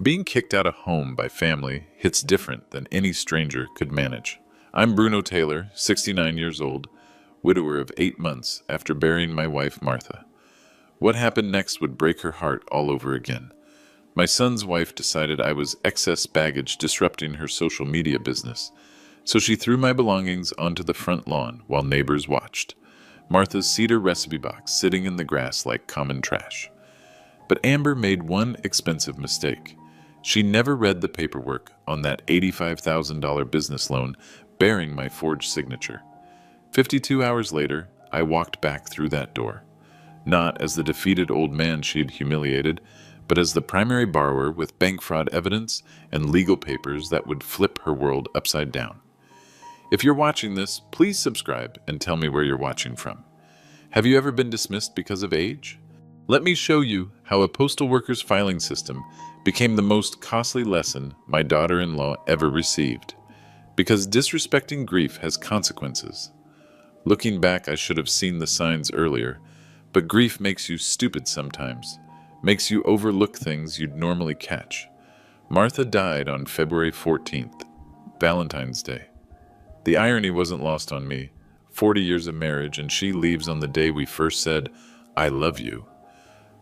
Being kicked out of home by family hits different than any stranger could manage. I'm Bruno Taylor, 69 years old, widower of 8 months after burying my wife Martha. What happened next would break her heart all over again. My son's wife decided I was excess baggage disrupting her social media business, so she threw my belongings onto the front lawn while neighbors watched. Martha's cedar recipe box sitting in the grass like common trash. But Amber made one expensive mistake. She never read the paperwork on that $85,000 business loan bearing my forged signature. 52 hours later, I walked back through that door. Not as the defeated old man she'd humiliated, but as the primary borrower with bank fraud evidence and legal papers that would flip her world upside down. If you're watching this, please subscribe and tell me where you're watching from. Have you ever been dismissed because of age? Let me show you how a postal worker's filing system became the most costly lesson my daughter-in-law ever received. Because disrespecting grief has consequences. Looking back, I should have seen the signs earlier, but grief makes you stupid sometimes, makes you overlook things you'd normally catch. Martha died on February 14th, Valentine's Day. The irony wasn't lost on me. 40 years of marriage, and she leaves on the day we first said, "I love you."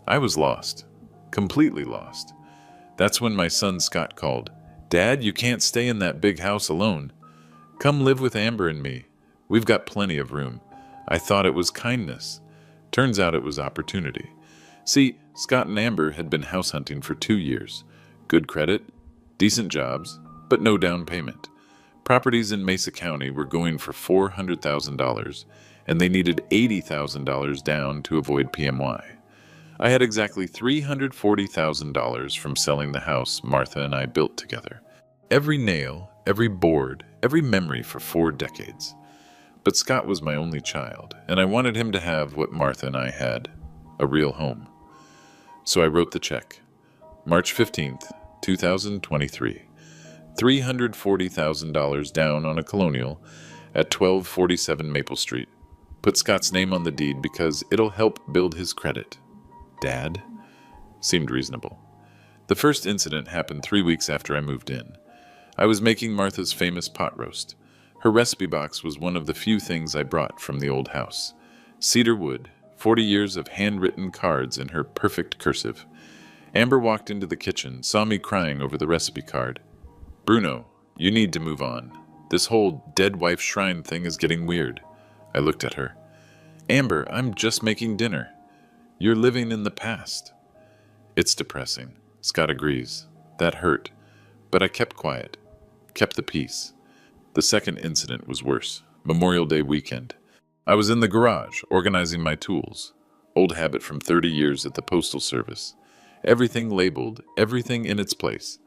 I was lost. Completely lost. That's when my son Scott called. "Dad, you can't stay in that big house alone. Come live with Amber and me. We've got plenty of room." I thought it was kindness. Turns out it was opportunity. See, Scott and Amber had been house hunting for 2 years. Good credit, decent jobs, but no down payment. Properties in Mesa County were going for $400,000, and they needed $80,000 down to avoid PMY. I had exactly $340,000 from selling the house Martha and I built together. Every nail, every board, every memory for 4 decades. But Scott was my only child, and I wanted him to have what Martha and I had, a real home. So I wrote the check. March 15th, 2023. $340,000 down on a colonial at 1247 Maple Street. Put Scott's name on the deed because it'll help build his credit. Dad? Seemed reasonable. The first incident happened 3 weeks after I moved in. I was making Martha's famous pot roast. Her recipe box was one of the few things I brought from the old house. Cedar wood, 40 years of handwritten cards in her perfect cursive. Amber walked into the kitchen, saw me crying over the recipe card. "Bruno, you need to move on. This whole dead wife shrine thing is getting weird." I looked at her. "Amber, I'm just making dinner. You're living in the past." It's depressing. Scott agrees. That hurt. But I kept quiet. Kept the peace. The second incident was worse. Memorial Day weekend. I was in the garage, organizing my tools. Old habit from 30 years at the Postal Service. Everything labeled, everything in its place.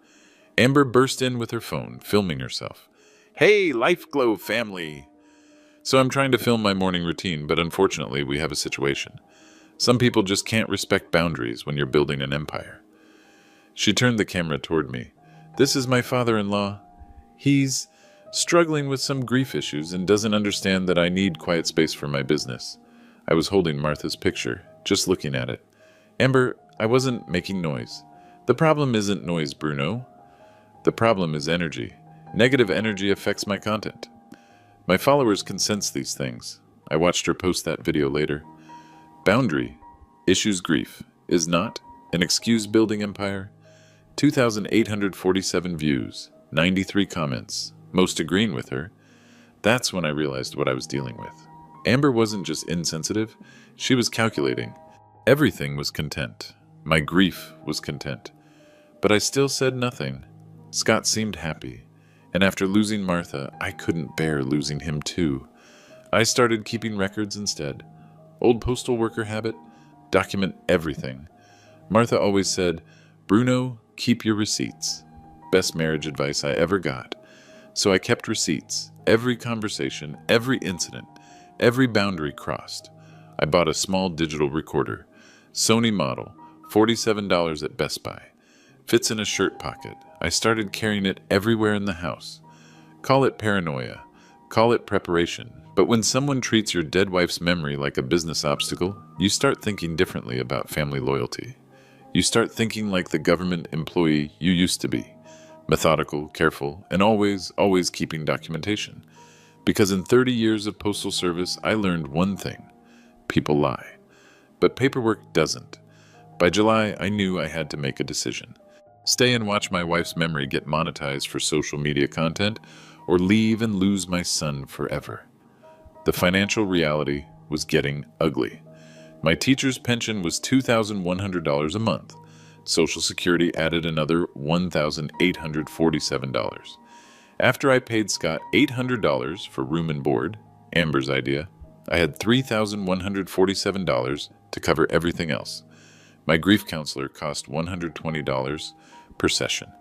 Amber burst in with her phone, filming herself. "Hey, Life Glow family!" So I'm trying to film my morning routine, but unfortunately we have a situation. Some people just can't respect boundaries when you're building an empire. She turned the camera toward me. "This is my father-in-law. He's struggling with some grief issues and doesn't understand that I need quiet space for my business." I was holding Martha's picture, just looking at it. "Amber, I wasn't making noise. The problem isn't noise, Bruno. The problem is energy. Negative energy affects my content." My followers can sense these things. I watched her post that video later. Boundary, issues grief, is not an excuse building empire. 2,847 views, 93 comments, most agreeing with her. That's when I realized what I was dealing with. Amber wasn't just insensitive, she was calculating. Everything was content. My grief was content. But I still said nothing. Scott seemed happy, and after losing Martha, I couldn't bear losing him too. I started keeping records instead. Old postal worker habit, document everything. Martha always said, "Bruno, keep your receipts." Best marriage advice I ever got. So I kept receipts, every conversation, every incident, every boundary crossed. I bought a small digital recorder, Sony model, $47 at Best Buy. Fits in a shirt pocket. I started carrying it everywhere in the house. Call it paranoia, call it preparation, but when someone treats your dead wife's memory like a business obstacle, you start thinking differently about family loyalty. You start thinking like the government employee you used to be. Methodical, careful, and always keeping documentation. Because in 30 years of postal service, I learned one thing. People lie. But paperwork doesn't. By July, I knew I had to make a decision. Stay and watch my wife's memory get monetized for social media content, or leave and lose my son forever. The financial reality was getting ugly. My teacher's pension was $2,100 a month. Social Security added another $1,847. After I paid Scott $800 for room and board, Amber's idea, I had $3,147 to cover everything else. My grief counselor cost $120 per session.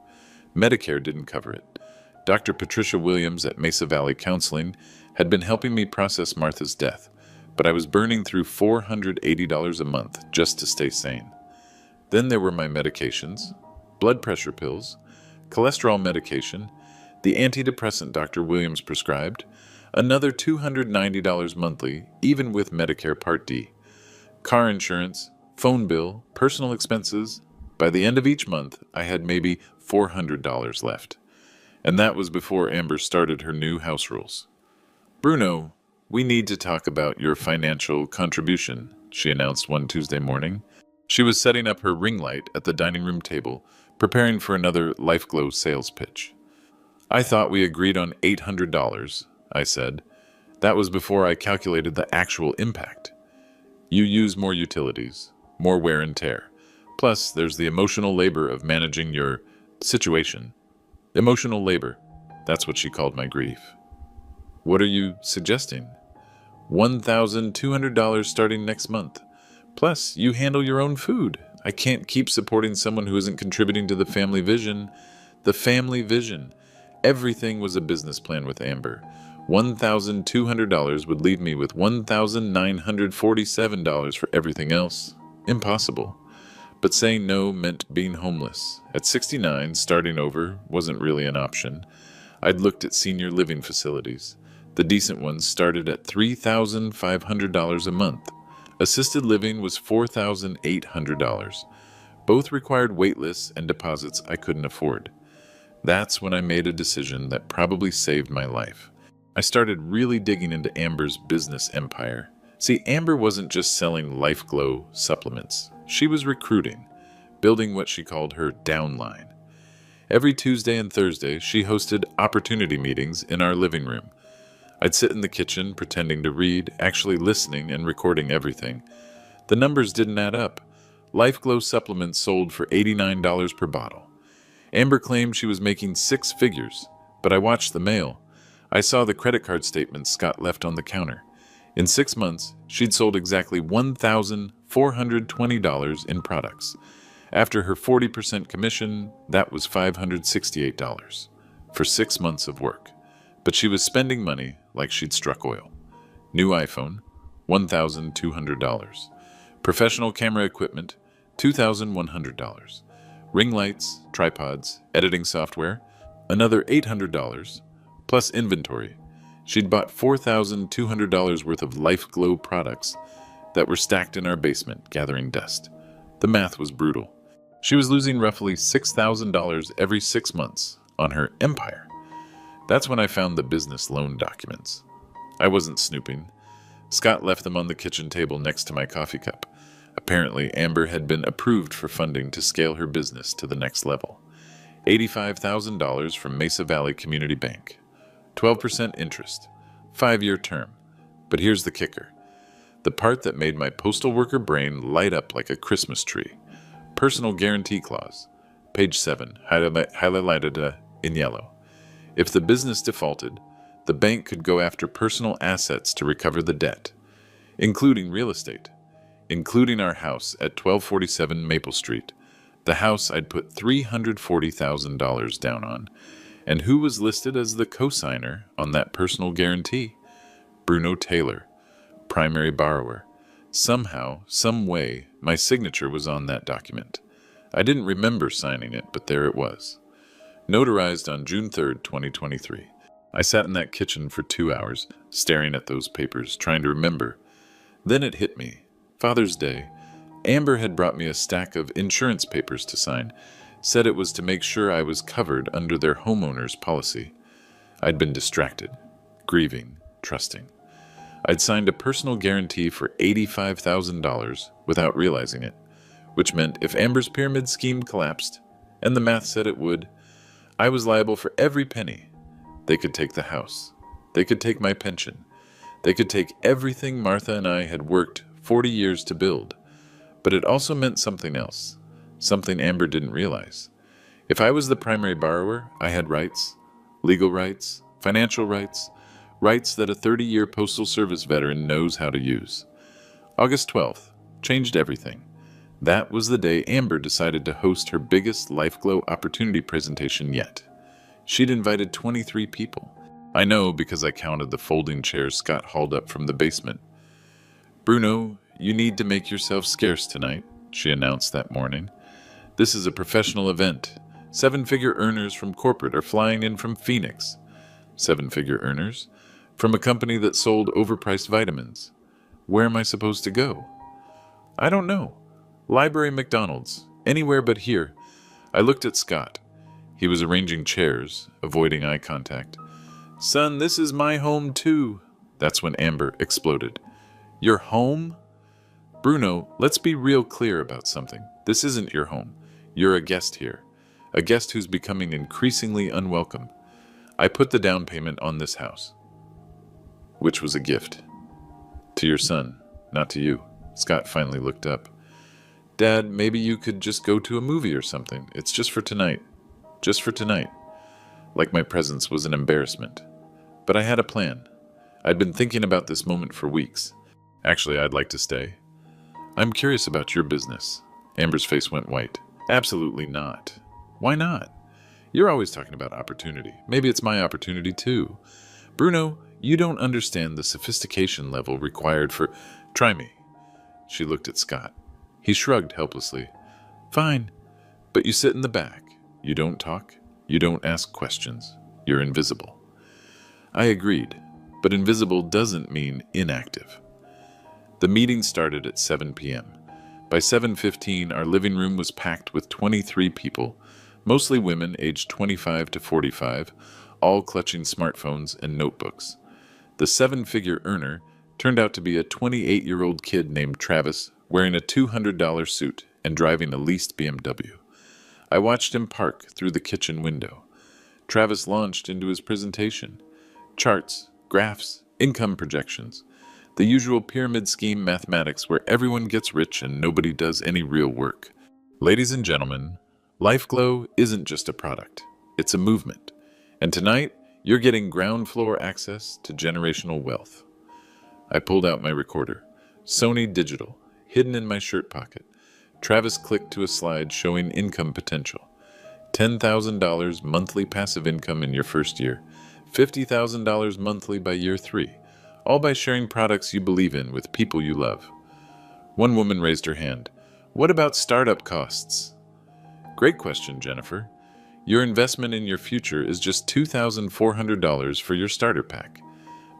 Medicare didn't cover it. Dr. Patricia Williams at Mesa Valley Counseling had been helping me process Martha's death, but I was burning through $480 a month just to stay sane. Then there were my medications, blood pressure pills, cholesterol medication, the antidepressant Dr. Williams prescribed, another $290 monthly, even with Medicare Part D, car insurance, phone bill, personal expenses. By the end of each month, I had maybe $400 left. And that was before Amber started her new house rules. "Bruno, we need to talk about your financial contribution," she announced one Tuesday morning. She was setting up her ring light at the dining room table, preparing for another LifeGlow sales pitch. "I thought we agreed on $800, I said. "That was before I calculated the actual impact. You use more utilities, more wear and tear. Plus, there's the emotional labor of managing your situation." Emotional labor. That's what she called my grief. "What are you suggesting?" $1,200 starting next month. Plus, you handle your own food. I can't keep supporting someone who isn't contributing to the family vision. The family vision. Everything was a business plan with Amber. $1,200 would leave me with $1,947 for everything else. Impossible. But saying no meant being homeless. At 69, starting over wasn't really an option. I'd looked at senior living facilities. The decent ones started at $3,500 a month. Assisted living was $4,800. Both required wait lists and deposits I couldn't afford. That's when I made a decision that probably saved my life. I started really digging into Amber's business empire. See, Amber wasn't just selling LifeGlow supplements. She was recruiting, building what she called her downline. Every Tuesday and Thursday, she hosted opportunity meetings in our living room. I'd sit in the kitchen pretending to read, actually listening and recording everything. The numbers didn't add up. LifeGlow supplements sold for $89 per bottle. Amber claimed she was making six figures, but I watched the mail. I saw the credit card statements Scott left on the counter. In 6 months, she'd sold exactly $1,420 in products. After her 40% commission, that was $568 for 6 months of work. But she was spending money like she'd struck oil. New iPhone, $1,200. Professional camera equipment, $2,100. Ring lights, tripods, editing software, another $800, plus inventory. She'd bought $4,200 worth of LifeGlow products that were stacked in our basement, gathering dust. The math was brutal. She was losing roughly $6,000 every 6 months on her empire. That's when I found the business loan documents. I wasn't snooping. Scott left them on the kitchen table next to my coffee cup. Apparently, Amber had been approved for funding to scale her business to the next level. $85,000 from Mesa Valley Community Bank. 12% interest. 5-year term. But here's the kicker. The part that made my postal worker brain light up like a Christmas tree. Personal guarantee clause. Page 7, highlighted in yellow. If the business defaulted, the bank could go after personal assets to recover the debt, including real estate, including our house at 1247 Maple Street, the house I'd put $340,000 down on. And who was listed as the co-signer on that personal guarantee? Bruno Taylor, primary borrower. Somehow, some way, my signature was on that document. I didn't remember signing it, but there it was. Notarized on June 3rd, 2023. I sat in that kitchen for 2 hours, staring at those papers, trying to remember. Then it hit me. Father's Day, Amber had brought me a stack of insurance papers to sign, said it was to make sure I was covered under their homeowner's policy. I'd been distracted, grieving, trusting. I'd signed a personal guarantee for $85,000 without realizing it, which meant if Amber's pyramid scheme collapsed, and the math said it would, I was liable for every penny. They could take the house. They could take my pension. They could take everything Martha and I had worked 40 years to build. But it also meant something else, something Amber didn't realize. If I was the primary borrower, I had rights, legal rights, financial rights, rights that a 30-year Postal Service veteran knows how to use. August 12th changed everything. That was the day Amber decided to host her biggest LifeGlow opportunity presentation yet. She'd invited 23 people. I know because I counted the folding chairs Scott hauled up from the basement. "Bruno, you need to make yourself scarce tonight," she announced that morning. "This is a professional event. 7-figure earners from corporate are flying in from Phoenix." 7-figure earners? From a company that sold overpriced vitamins. Where am I supposed to go? I don't know. Library, McDonald's, anywhere but here. I looked at Scott. He was arranging chairs, avoiding eye contact. "Son, this is my home too." That's when Amber exploded. "Your home?" "Bruno, let's be real clear about something. This isn't your home. You're a guest here. A guest who's becoming increasingly unwelcome. I put the down payment on this house." Which was a gift. "To your son, not to you." Scott finally looked up. "Dad, maybe you could just go to a movie or something. It's just for tonight. Just for tonight." Like my presence was an embarrassment. But I had a plan. I'd been thinking about this moment for weeks. "Actually, I'd like to stay." "I'm curious about your business." Amber's face went white. "Absolutely not." "Why not?" "You're always talking about opportunity. Maybe it's my opportunity too." "Bruno, you don't understand the sophistication level required for—" "Try me." She looked at Scott. He shrugged helplessly. "Fine, but you sit in the back. You don't talk. You don't ask questions. You're invisible." I agreed, but invisible doesn't mean inactive. The meeting started at 7 p.m. By 7:15, our living room was packed with 23 people, mostly women aged 25 to 45, all clutching smartphones and notebooks. The 7-figure earner turned out to be a 28-year-old kid named Travis, wearing a $200 suit and driving a leased BMW. I watched him park through the kitchen window. Travis launched into his presentation. Charts, graphs, income projections. The usual pyramid scheme mathematics where everyone gets rich and nobody does any real work. Ladies and gentlemen, LifeGlow isn't just a product. It's a movement. And tonight, you're getting ground floor access to generational wealth. I pulled out my recorder. Sony Digital, hidden in my shirt pocket. Travis clicked to a slide showing income potential. $10,000 monthly passive income in your first year. $50,000 monthly by year 3. All by sharing products you believe in with people you love. One woman raised her hand. "What about startup costs?" "Great question, Jennifer. Your investment in your future is just $2,400 for your starter pack.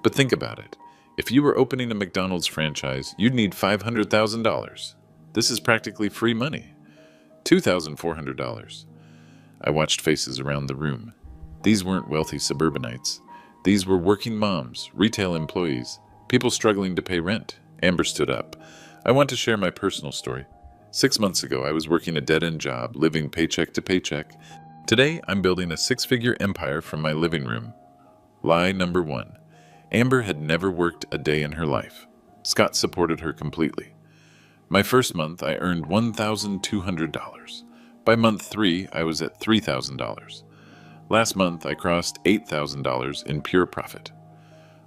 But think about it. If you were opening a McDonald's franchise, you'd need $500,000. This is practically free money. $2,400. I watched faces around the room. These weren't wealthy suburbanites. These were working moms, retail employees, people struggling to pay rent. Amber stood up. "I want to share my personal story. 6 months ago, I was working a dead-end job, living paycheck to paycheck. Today, I'm building a 6-figure empire from my living room." Lie number 1. Amber had never worked a day in her life. Scott supported her completely. My first month, I earned $1,200. By month 3, I was at $3,000. Last month, I crossed $8,000 in pure profit.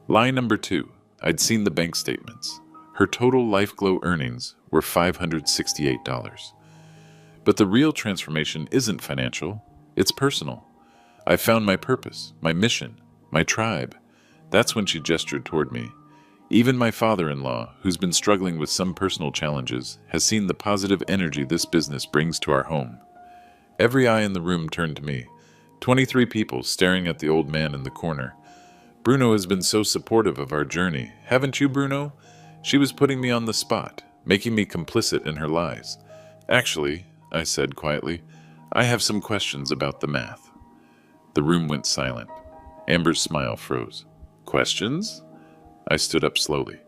Lie number 2. I'd seen the bank statements. Her total LifeGlow earnings were $568. But the real transformation isn't financial, it's personal. I found my purpose, my mission, my tribe. That's when she gestured toward me. Even my father-in-law, who's been struggling with some personal challenges, has seen the positive energy this business brings to our home. Every eye in the room turned to me. 23 people staring at the old man in the corner. "Bruno has been so supportive of our journey. Haven't you, Bruno?" She was putting me on the spot, making me complicit in her lies. Actually, I said quietly, I have some questions about the math. The room went silent. Amber's smile froze. Questions? I stood up slowly.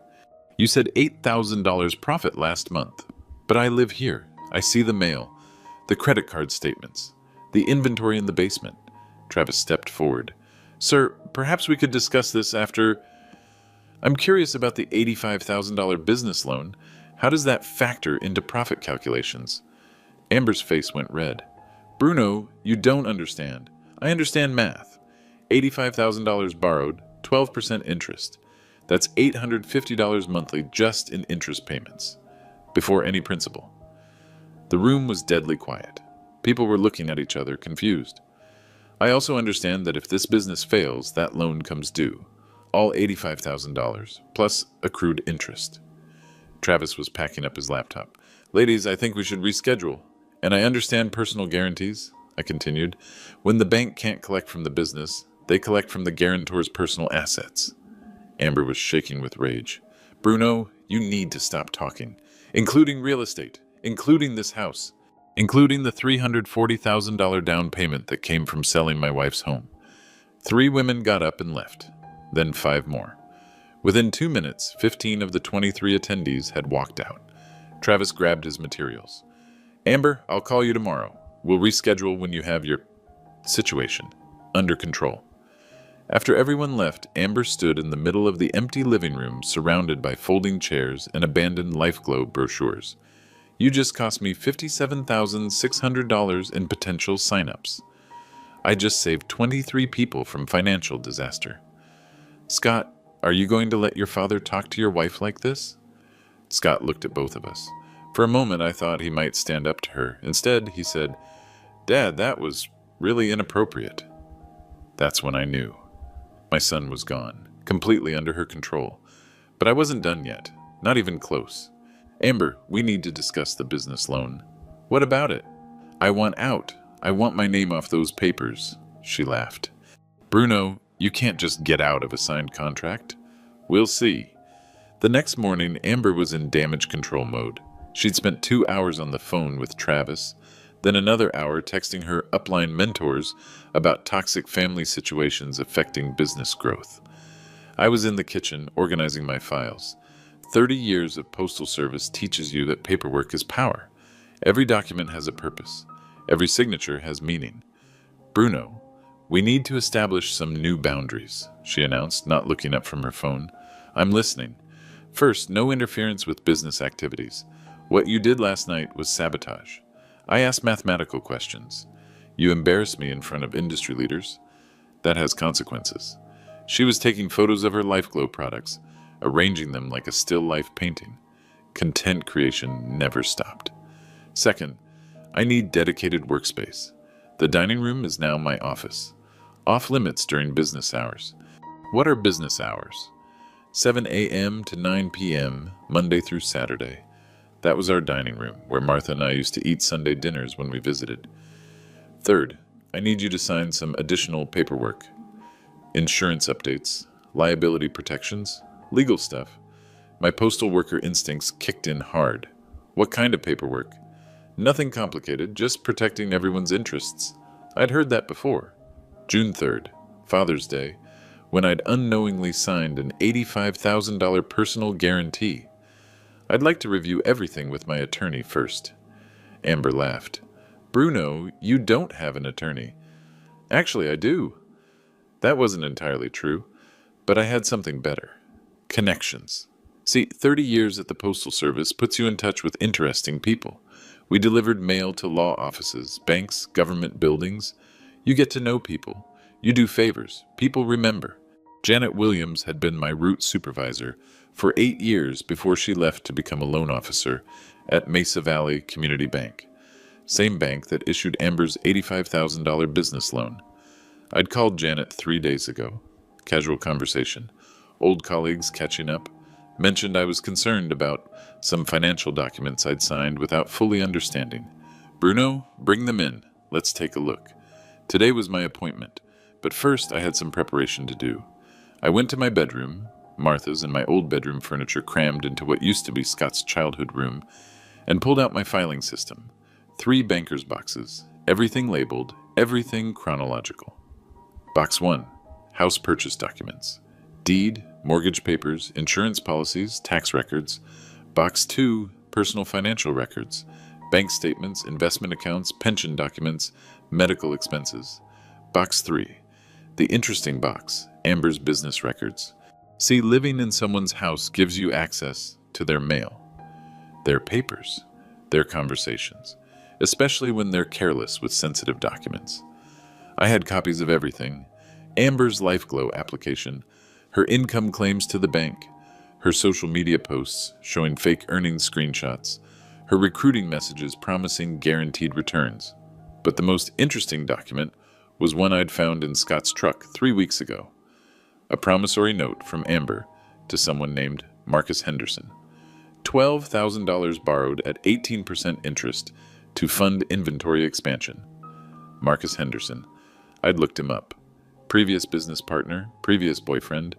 You said $8,000 profit last month. But I live here. I see the mail, the credit card statements, the inventory in the basement. Travis stepped forward. Sir, perhaps we could discuss this after... I'm curious about the $85,000 business loan. How does that factor into profit calculations? Amber's face went red. Bruno, you don't understand. I understand math. $85,000 borrowed, 12% interest. That's $850 monthly just in interest payments, before any principal. The room was deadly quiet. People were looking at each other, confused. I also understand that if this business fails, that loan comes due. All $85,000, plus accrued interest. Travis was packing up his laptop. Ladies, I think we should reschedule. And I understand personal guarantees, I continued. When the bank can't collect from the business, they collect from the guarantor's personal assets. Amber was shaking with rage. Bruno, you need to stop talking. Including real estate. Including this house. Including the $340,000 down payment that came from selling my wife's home. 3 women got up and left. Then 5 more. Within 2 minutes, 15 of the 23 attendees had walked out. Travis grabbed his materials. Amber, I'll call you tomorrow. We'll reschedule when you have your situation under control. After everyone left, Amber stood in the middle of the empty living room surrounded by folding chairs and abandoned LifeGlow brochures. You just cost me $57,600 in potential signups. I just saved 23 people from financial disaster. Scott, are you going to let your father talk to your wife like this? Scott looked at both of us. For a moment, I thought he might stand up to her. Instead, he said, Dad, that was really inappropriate. That's when I knew. My son was gone, completely under her control. But I wasn't done yet, not even close. Amber, we need to discuss the business loan. What about it? I want out. I want my name off those papers, she laughed. Bruno, you can't just get out of a signed contract. We'll see. The next morning, Amber was in damage control mode. She'd spent 2 hours on the phone with Travis, then another hour texting her upline mentors about toxic family situations affecting business growth. I was in the kitchen organizing my files. 30 years of postal service teaches you that paperwork is power. Every document has a purpose. Every signature has meaning. Bruno, we need to establish some new boundaries, she announced, not looking up from her phone. I'm listening. First, no interference with business activities. What you did last night was sabotage. I asked mathematical questions. You embarrassed me in front of industry leaders. That has consequences. She was taking photos of her LifeGlow products, arranging them like a still life painting. Content creation never stopped. Second, I need dedicated workspace. The dining room is now my office. Off limits during business hours. What are business hours? 7 a.m. to 9 p.m., Monday through Saturday. That was our dining room, where Martha and I used to eat Sunday dinners when we visited. Third, I need you to sign some additional paperwork. Insurance updates, liability protections, legal stuff. My postal worker instincts kicked in hard. What kind of paperwork? Nothing complicated, just protecting everyone's interests. I'd heard that before. June 3rd, Father's Day, when I'd unknowingly signed an $85,000 personal guarantee. I'd like to review everything with my attorney first. Amber laughed. Bruno, you don't have an attorney. Actually, I do. That wasn't entirely true, but I had something better. Connections. See, 30 years at the Postal Service puts you in touch with interesting people. We delivered mail to law offices, banks, government buildings. You get to know people. You do favors. People remember. Janet Williams had been my route supervisor for 8 years before she left to become a loan officer at Mesa Valley Community Bank. Same bank that issued Amber's $85,000 business loan. I'd called Janet 3 days ago. Casual conversation. Old colleagues catching up. Mentioned I was concerned about some financial documents I'd signed without fully understanding. Bruno, bring them in. Let's take a look. Today was my appointment, but first I had some preparation to do. I went to my bedroom. Martha's, and my old bedroom furniture crammed into what used to be Scott's childhood room, and pulled out my filing system. 3 banker's boxes, everything labeled, everything chronological. Box 1, house purchase documents. Deed, mortgage papers, insurance policies, tax records. Box 2, personal financial records. Bank statements, investment accounts, pension documents, medical expenses. Box 3, the interesting box, Amber's business records. See, living in someone's house gives you access to their mail, their papers, their conversations, especially when they're careless with sensitive documents. I had copies of everything: Amber's LifeGlow application, her income claims to the bank, her social media posts showing fake earnings screenshots, her recruiting messages promising guaranteed returns. But the most interesting document was one I'd found in Scott's truck 3 weeks ago. A promissory note from Amber to someone named Marcus Henderson. $12,000 borrowed at 18% interest to fund inventory expansion. Marcus Henderson. I'd looked him up. Previous business partner, previous boyfriend,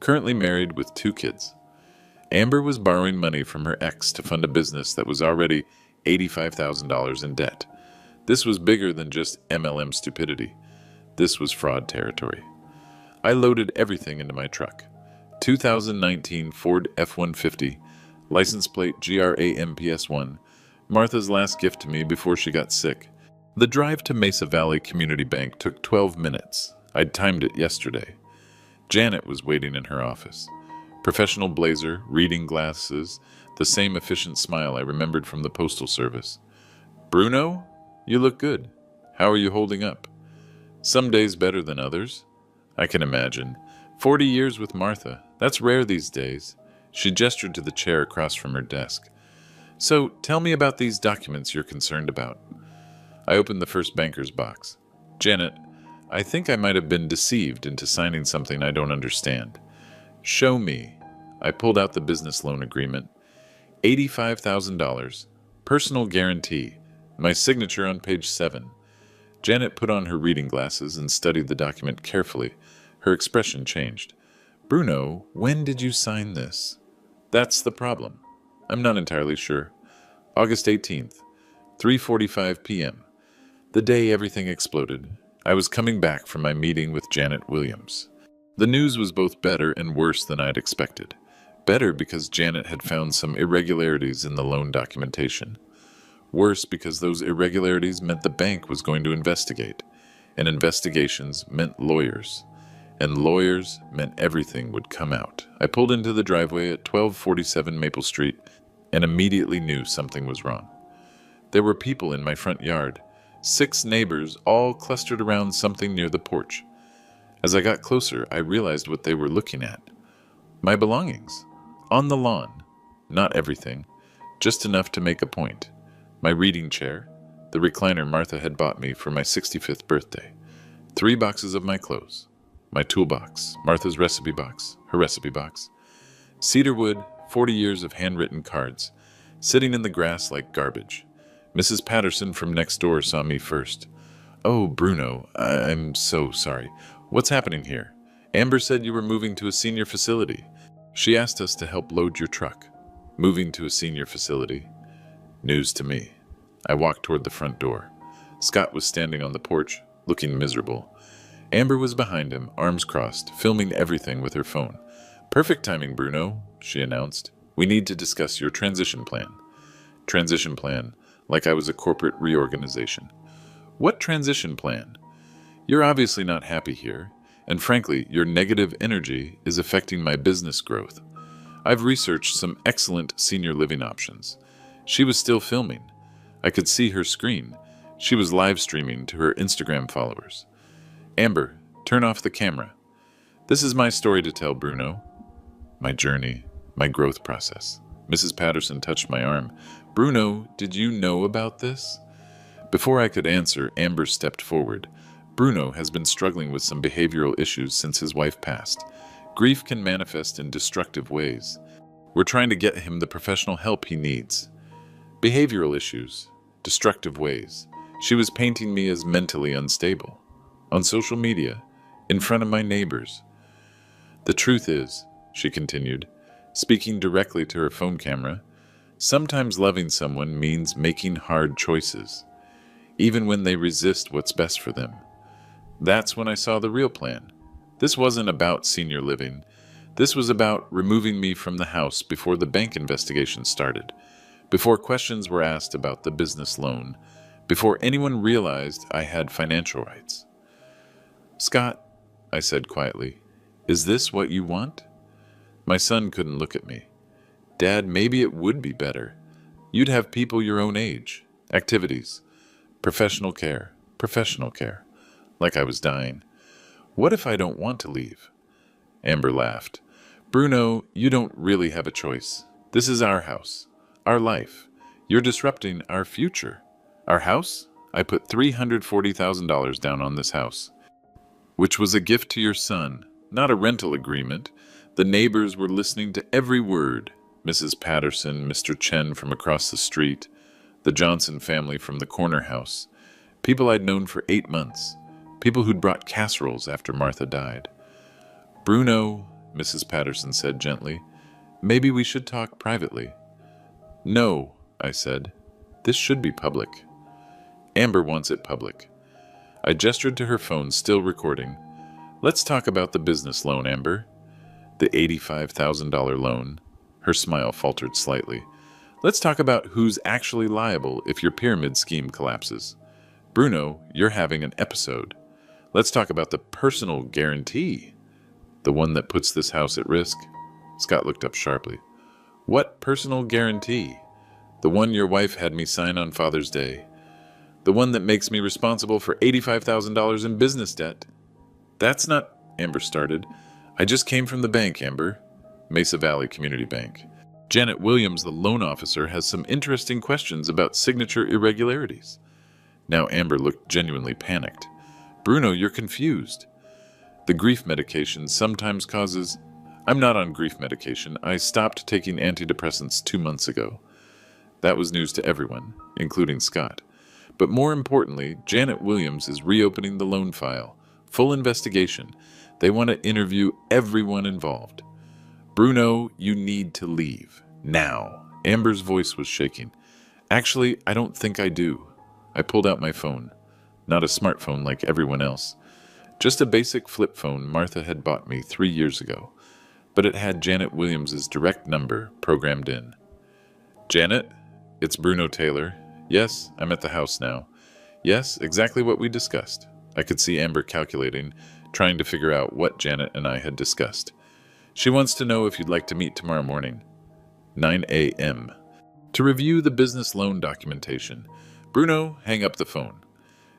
currently married with 2 kids. Amber was borrowing money from her ex to fund a business that was already $85,000 in debt. This was bigger than just MLM stupidity. This was fraud territory. I loaded everything into my truck. 2019 Ford F-150, license plate GRAMPS1, Martha's last gift to me before she got sick. The drive to Mesa Valley Community Bank took 12 minutes. I'd timed it yesterday. Janet was waiting in her office. Professional blazer, reading glasses, the same efficient smile I remembered from the Postal Service. Bruno, you look good. How are you holding up? Some days better than others. I can imagine. 40 years with Martha. That's rare these days. She gestured to the chair across from her desk. So, tell me about these documents you're concerned about. I opened the first banker's box. Janet, I think I might have been deceived into signing something I don't understand. Show me. I pulled out the business loan agreement. $85,000. Personal guarantee. My signature on page 7. Janet put on her reading glasses and studied the document carefully. Her expression changed. Bruno, when did you sign this? That's the problem. I'm not entirely sure. August 18th, 3:45 p.m. The day everything exploded. I was coming back from my meeting with Janet Williams. The news was both better and worse than I'd expected. Better because Janet had found some irregularities in the loan documentation. Worse because those irregularities meant the bank was going to investigate, and investigations meant lawyers, and lawyers meant everything would come out. I pulled into the driveway at 1247 Maple Street and immediately knew something was wrong. There were people in my front yard, 6 neighbors, all clustered around something near the porch. As I got closer, I realized what they were looking at. My belongings. On the lawn. Not everything. Just enough to make a point. My reading chair. The recliner Martha had bought me for my 65th birthday. 3 boxes of my clothes. My toolbox. Martha's recipe box. Her recipe box. Cedar wood. 40 years of handwritten cards. Sitting in the grass like garbage. Mrs. Patterson from next door saw me first. Oh, Bruno, I'm so sorry. What's happening here? Amber said you were moving to a senior facility. She asked us to help load your truck. Moving to a senior facility. News to me. I walked toward the front door. Scott was standing on the porch, looking miserable. Amber was behind him, arms crossed, filming everything with her phone. Perfect timing, Bruno, she announced. We need to discuss your transition plan. Transition plan, like I was a corporate reorganization. What transition plan? You're obviously not happy here, and frankly, your negative energy is affecting my business growth. I've researched some excellent senior living options. She was still filming. I could see her screen. She was live streaming to her Instagram followers. Amber, turn off the camera. This is my story to tell, Bruno. My journey, my growth process. Mrs. Patterson touched my arm. Bruno, did you know about this? Before I could answer, Amber stepped forward. Bruno has been struggling with some behavioral issues since his wife passed. Grief can manifest in destructive ways. We're trying to get him the professional help he needs. Behavioral issues, destructive ways. She was painting me as mentally unstable. On social media, in front of my neighbors. The truth is, she continued, speaking directly to her phone camera, sometimes loving someone means making hard choices, even when they resist what's best for them. That's when I saw the real plan. This wasn't about senior living. This was about removing me from the house before the bank investigation started, before questions were asked about the business loan, before anyone realized I had financial rights. "Scott," I said quietly, "is this what you want?" My son couldn't look at me. "Dad, maybe it would be better. You'd have people your own age, activities, professional care. Like I was dying. "What if I don't want to leave?" Amber laughed. "Bruno, you don't really have a choice. This is our house, our life. You're disrupting our future." "Our house?" I put $340,000 down on this house, which was a gift to your son, not a rental agreement. The neighbors were listening to every word. Mrs. Patterson, Mr. Chen from across the street, the Johnson family from the corner house, people I'd known for 8 months, people who'd brought casseroles after Martha died. "Bruno," Mrs. Patterson said gently, "maybe we should talk privately." "No," I said. "This should be public." "Amber wants it public." I gestured to her phone, still recording. "Let's talk about the business loan, Amber." "The $85,000 loan." Her smile faltered slightly. "Let's talk about who's actually liable if your pyramid scheme collapses. Bruno, you're having an episode. Let's talk about the personal guarantee. The one that puts this house at risk." Scott looked up sharply. "What personal guarantee?" "The one your wife had me sign on Father's Day. The one that makes me responsible for $85,000 in business debt." "That's not," Amber started. "I just came from the bank, Amber." Mesa Valley Community Bank. "Janet Williams, the loan officer, has some interesting questions about signature irregularities." Now Amber looked genuinely panicked. "Bruno, you're confused. The grief medication sometimes causes—" "I'm not on grief medication. I stopped taking antidepressants 2 months ago." That was news to everyone, including Scott. But more importantly, Janet Williams is reopening the loan file. Full investigation. They want to interview everyone involved. "Bruno, you need to leave. Now." Amber's voice was shaking. "Actually, I don't think I do." I pulled out my phone. Not a smartphone like everyone else. Just a basic flip phone Martha had bought me 3 years ago. But it had Janet Williams' direct number programmed in. "Janet, it's Bruno Taylor. Yes, I'm at the house now. Yes, exactly what we discussed." I could see Amber calculating, trying to figure out what Janet and I had discussed. "She wants to know if you'd like to meet tomorrow morning, 9 a.m., to review the business loan documentation." "Bruno, hang up the phone."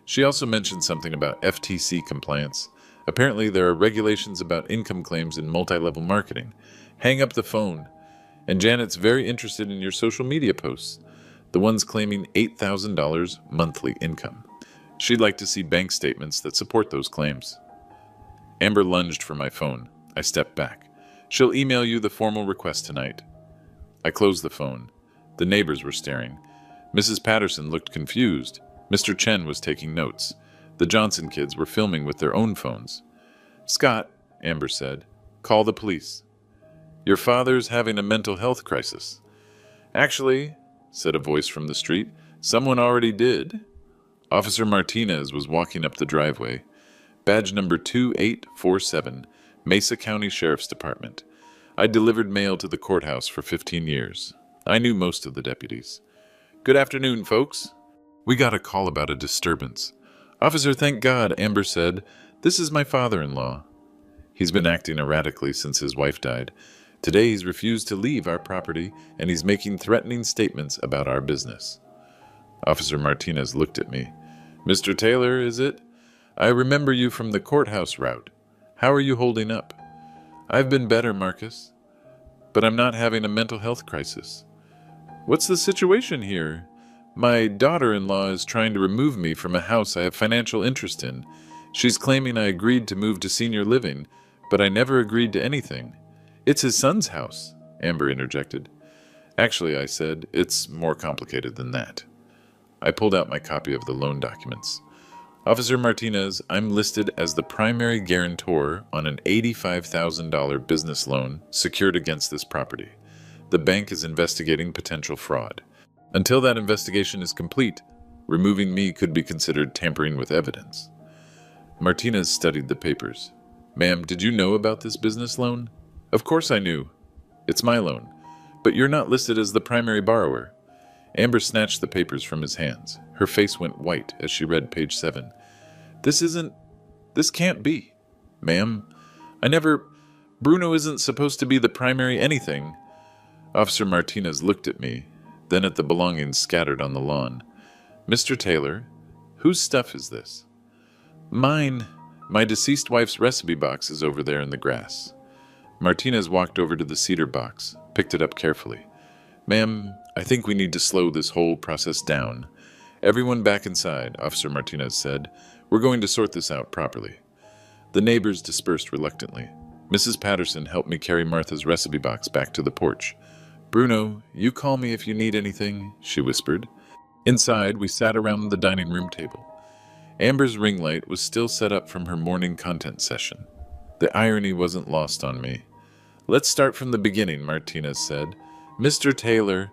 She also mentioned something about FTC compliance. Apparently there are regulations about income claims in multi-level marketing. "Hang up the phone. And Janet's very interested in your social media posts, the ones claiming $8,000 monthly income. She'd like to see bank statements that support those claims." Amber lunged for my phone. I stepped back. "She'll email you the formal request tonight." I closed the phone. The neighbors were staring. Mrs. Patterson looked confused. Mr. Chen was taking notes. The Johnson kids were filming with their own phones. "Scott," Amber said, "call the police. Your father's having a mental health crisis." "Actually," said a voice from the street, "someone already did." Officer Martinez was walking up the driveway. Badge number 2847, Mesa County Sheriff's Department. I delivered mail to the courthouse for 15 years. I knew most of the deputies. "Good afternoon, folks." We got a call about a disturbance. "Officer, thank God," Amber said. "This is my father-in-law. He's been acting erratically since his wife died. Today he's refused to leave our property, and he's making threatening statements about our business." Officer Martinez looked at me. "Mr. Taylor, is it? I remember you from the courthouse route. How are you holding up?" "I've been better, Marcus. But I'm not having a mental health crisis." "What's the situation here?" "My daughter-in-law is trying to remove me from a house I have financial interest in. She's claiming I agreed to move to senior living, but I never agreed to anything." "It's his son's house," Amber interjected. "Actually," I said, "it's more complicated than that." I pulled out my copy of the loan documents. Officer Martinez, I'm listed as the primary guarantor on an $85,000 business loan secured against this property. The bank is investigating potential fraud. Until that investigation is complete, removing me could be considered tampering with evidence. Martinez studied the papers. Ma'am, did you know about this business loan? Of course I knew. It's my loan. But you're not listed as the primary borrower. Amber snatched the papers from his hands. Her face went white as she read page 7. This can't be. Ma'am, Bruno isn't supposed to be the primary anything. Officer Martinez looked at me, then at the belongings scattered on the lawn. Mr. Taylor, whose stuff is this? Mine. My deceased wife's recipe box is over there in the grass. Martinez walked over to the cedar box, picked it up carefully. Ma'am, I think we need to slow this whole process down. Everyone back inside, Officer Martinez said. We're going to sort this out properly. The neighbors dispersed reluctantly. Mrs. Patterson helped me carry Martha's recipe box back to the porch. Bruno, you call me if you need anything, she whispered. Inside, we sat around the dining room table. Amber's ring light was still set up from her morning content session. The irony wasn't lost on me. Let's start from the beginning, Martinez said. Mr. Taylor,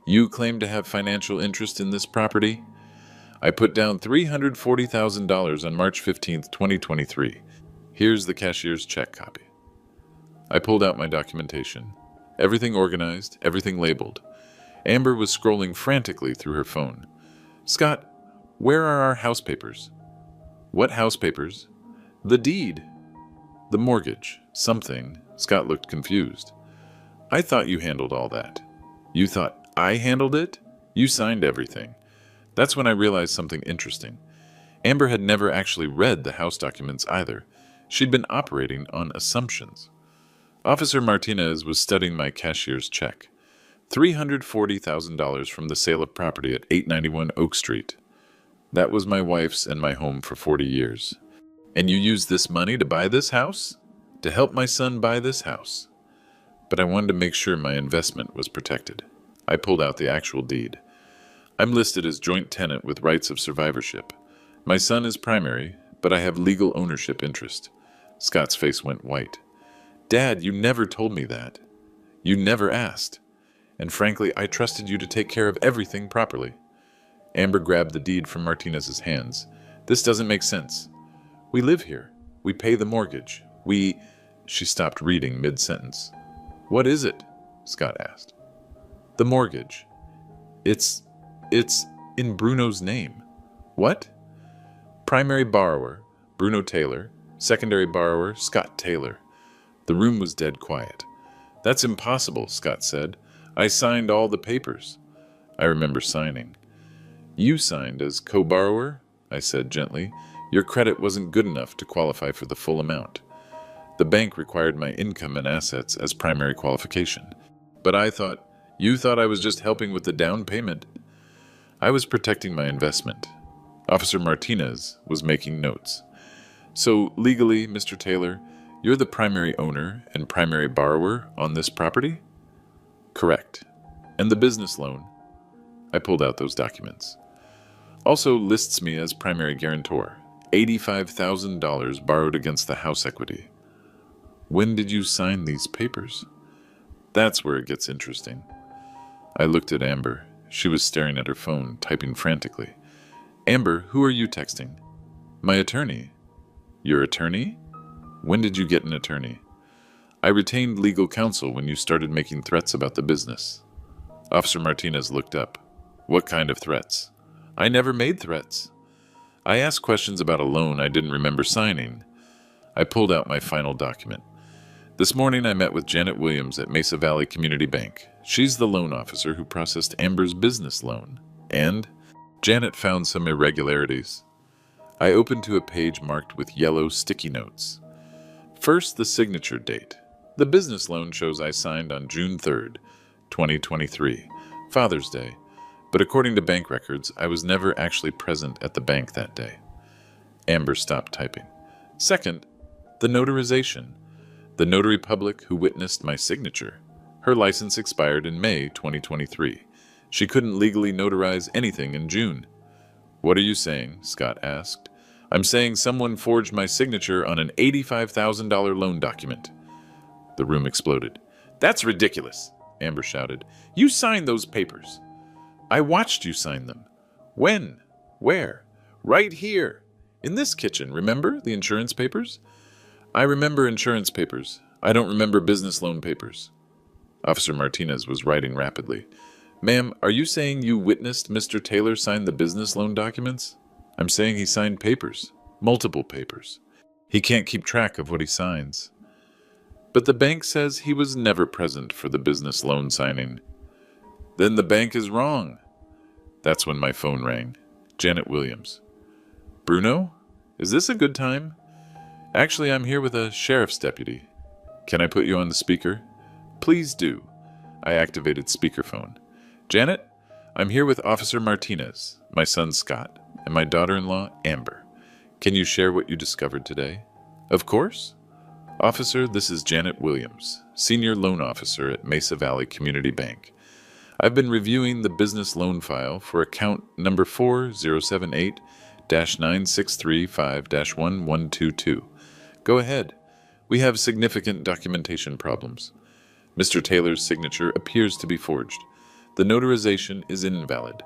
you claim to have financial interest in this property? I put down $340,000 on March 15th, 2023. Here's the cashier's check copy. I pulled out my documentation. Everything organized, everything labeled. Amber was scrolling frantically through her phone. Scott, where are our house papers? What house papers? The deed. The mortgage. Something. Scott looked confused. I thought you handled all that. You thought I handled it? You signed everything. That's when I realized something interesting. Amber had never actually read the house documents either. She'd been operating on assumptions. Officer Martinez was studying my cashier's check. $340,000 from the sale of property at 891 Oak Street. That was my wife's and my home for 40 years. And you used this money to buy this house? To help my son buy this house? But I wanted to make sure my investment was protected. I pulled out the actual deed. I'm listed as joint tenant with rights of survivorship. My son is primary, but I have legal ownership interest. Scott's face went white. Dad, you never told me that. You never asked. And frankly, I trusted you to take care of everything properly. Amber grabbed the deed from Martinez's hands. This doesn't make sense. We live here. We pay the mortgage. She stopped reading mid-sentence. What is it? Scott asked. The mortgage. It's in Bruno's name. What? Primary borrower, Bruno Taylor. Secondary borrower, Scott Taylor. The room was dead quiet. That's impossible, Scott said. I signed all the papers. I remember signing. You signed as co-borrower? I said gently. Your credit wasn't good enough to qualify for the full amount. The bank required my income and assets as primary qualification. But you thought I was just helping with the down payment. I was protecting my investment. Officer Martinez was making notes. So legally, Mr. Taylor, you're the primary owner and primary borrower on this property? Correct. And the business loan? I pulled out those documents. Also lists me as primary guarantor. $85,000 borrowed against the house equity. When did you sign these papers? That's where it gets interesting. I looked at Amber. She was staring at her phone, typing frantically. Amber, who are you texting? My attorney. Your attorney? When did you get an attorney? I retained legal counsel when you started making threats about the business. Officer Martinez looked up. What kind of threats? I never made threats. I asked questions about a loan I didn't remember signing. I pulled out my final document. This morning I met with Janet Williams at Mesa Valley Community Bank. She's the loan officer who processed Amber's business loan. And Janet found some irregularities. I opened to a page marked with yellow sticky notes. First, the signature date. The business loan shows I signed on June 3rd, 2023, Father's Day, but according to bank records, I was never actually present at the bank that day. Amber stopped typing. Second, the notarization. The notary public who witnessed my signature. Her license expired in May 2023. She couldn't legally notarize anything in June. What are you saying? Scott asked. I'm saying someone forged my signature on an $85,000 loan document. The room exploded. That's ridiculous, Amber shouted. You signed those papers. I watched you sign them. When? Where? Right here. In this kitchen, remember the insurance papers? I remember insurance papers. I don't remember business loan papers. Officer Martinez was writing rapidly. Ma'am, are you saying you witnessed Mr. Taylor sign the business loan documents? I'm saying he signed papers. Multiple papers. He can't keep track of what he signs. But the bank says he was never present for the business loan signing. Then the bank is wrong. That's when my phone rang. Janet Williams. Bruno? Is this a good time? Actually, I'm here with a sheriff's deputy. Can I put you on the speaker? Please do. I activated speakerphone. Janet, I'm here with Officer Martinez, my son Scott, and my daughter-in-law Amber. Can you share what you discovered today? Of course. Officer, this is Janet Williams, Senior Loan Officer at Mesa Valley Community Bank. I've been reviewing the business loan file for account number 4078-9635-1122. Go ahead. We have significant documentation problems. Mr. Taylor's signature appears to be forged. The notarization is invalid,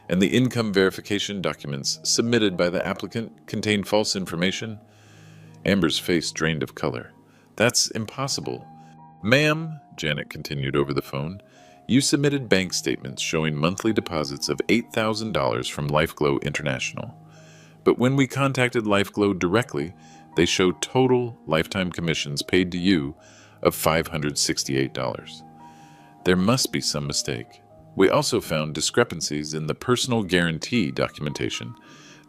and the income verification documents submitted by the applicant contain false information. Amber's face drained of color. That's impossible. Ma'am, Janet continued over the phone, you submitted bank statements showing monthly deposits of $8,000 from LifeGlow International. But when we contacted LifeGlow directly, they showed total lifetime commissions paid to you of $568. There must be some mistake. We also found discrepancies in the personal guarantee documentation.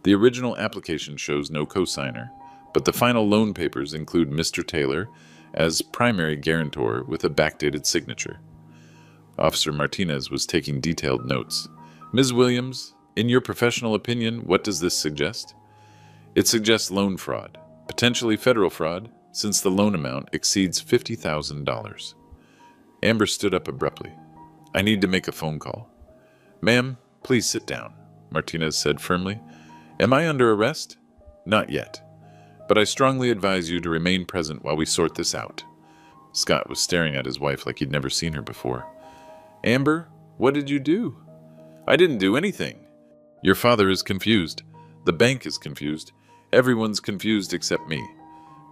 The original application shows no cosigner, but the final loan papers include Mr. Taylor as primary guarantor with a backdated signature. Officer Martinez was taking detailed notes. Ms. Williams, in your professional opinion, what does this suggest? It suggests loan fraud, potentially federal fraud, since the loan amount exceeds $50,000. Amber stood up abruptly. I need to make a phone call. Ma'am, please sit down, Martinez said firmly. Am I under arrest? Not yet. But I strongly advise you to remain present while we sort this out. Scott was staring at his wife like he'd never seen her before. Amber, what did you do? I didn't do anything. Your father is confused. The bank is confused. Everyone's confused except me.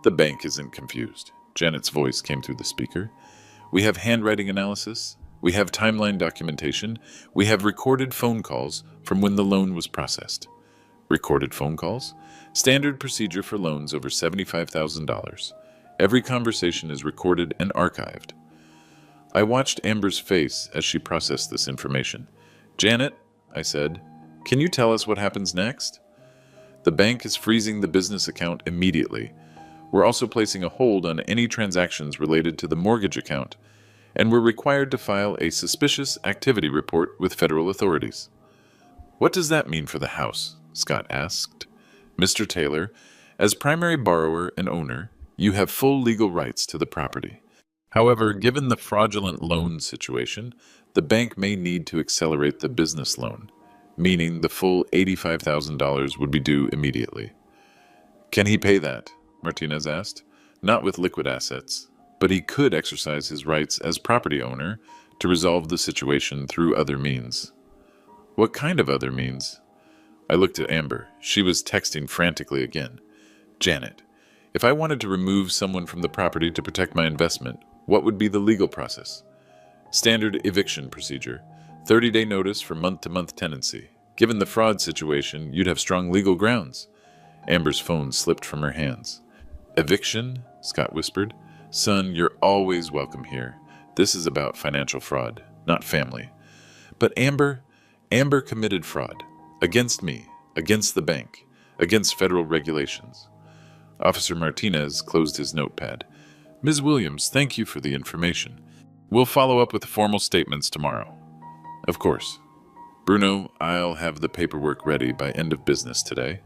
The bank isn't confused. Janet's voice came through the speaker. We have handwriting analysis. We have timeline documentation. We have recorded phone calls from when the loan was processed. Recorded phone calls? Standard procedure for loans over $75,000. Every conversation is recorded and archived. I watched Amber's face as she processed this information. Janet, I said, can you tell us what happens next? The bank is freezing the business account immediately. We're also placing a hold on any transactions related to the mortgage account, and we're required to file a suspicious activity report with federal authorities. What does that mean for the house? Scott asked. Mr. Taylor, as primary borrower and owner, you have full legal rights to the property. However, given the fraudulent loan situation, the bank may need to accelerate the business loan, meaning the full $85,000 would be due immediately. Can he pay that? Martinez asked. Not with liquid assets, but he could exercise his rights as property owner to resolve the situation through other means. What kind of other means? I looked at Amber. She was texting frantically again. Janet, if I wanted to remove someone from the property to protect my investment, what would be the legal process? Standard eviction procedure. 30-day notice for month-to-month tenancy. Given the fraud situation, you'd have strong legal grounds. Amber's phone slipped from her hands. Eviction? Scott whispered. Son, you're always welcome here. This is about financial fraud, not family. But Amber committed fraud. Against me, against the bank, against federal regulations. Officer Martinez closed his notepad. Ms. Williams, thank you for the information. We'll follow up with formal statements tomorrow. Of course. Bruno, I'll have the paperwork ready by end of business today.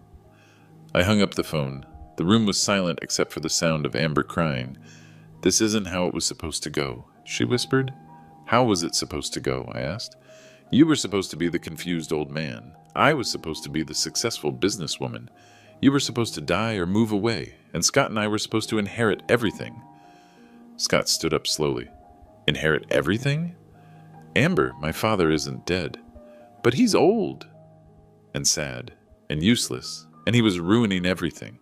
I hung up the phone. The room was silent except for the sound of Amber crying. This isn't how it was supposed to go, she whispered. How was it supposed to go? I asked. You were supposed to be the confused old man. I was supposed to be the successful businesswoman. You were supposed to die or move away, and Scott and I were supposed to inherit everything. Scott stood up slowly. Inherit everything? Amber, my father isn't dead. But he's old and sad and useless, and he was ruining everything.